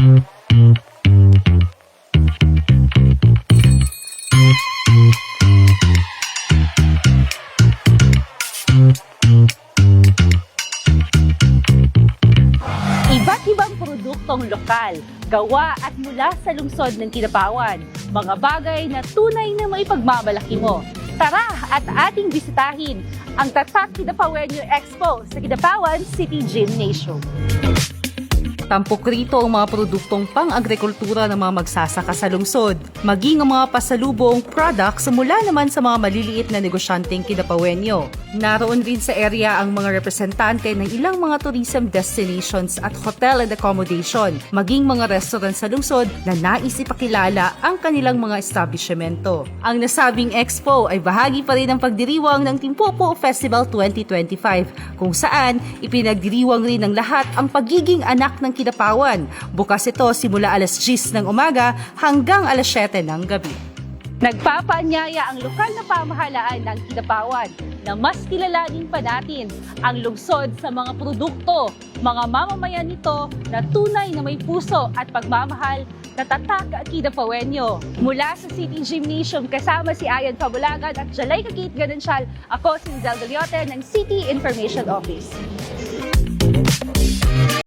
Iba't ibang produktong lokal, gawa at mula sa lungsod ng Kidapawan. Mga bagay na tunay na maipagmamalaki mo. Tara at ating bisitahin ang Tatak Kidapawenyo Expo sa Kidapawan City Gymnasium. Tampok rito ang mga produktong pang-agrikultura ng mga magsasaka sa lungsod, maging ang mga pasalubong products mula naman sa mga maliliit na negosyanteng Kidapawenyo. Naroon rin sa area ang mga representante ng ilang mga tourism destinations at hotel and accommodation, maging mga restaurant sa lungsod na nais ipakilala ang kanilang mga establishmento. Ang nasabing expo ay bahagi pa rin ng pagdiriwang ng Timpopo Festival 2025, kung saan ipinagdiriwang rin ng lahat ang pagiging anak ng Kidapawan. Bukas ito simula alas 10 ng umaga hanggang alas 7 ng gabi. Nagpapaanyaya ang lokal na pamahalaan ng Kidapawan na mas kilalanin pa natin ang lungsod sa mga produkto, mga mamamayan nito na tunay na may puso at pagmamahal na Tatak Kidapawenyo. Mula sa City Gymnasium kasama si Ayan Fabulagan at Jalay Kakit Gadensyal, ako si Zel Galiote ng City Information Office.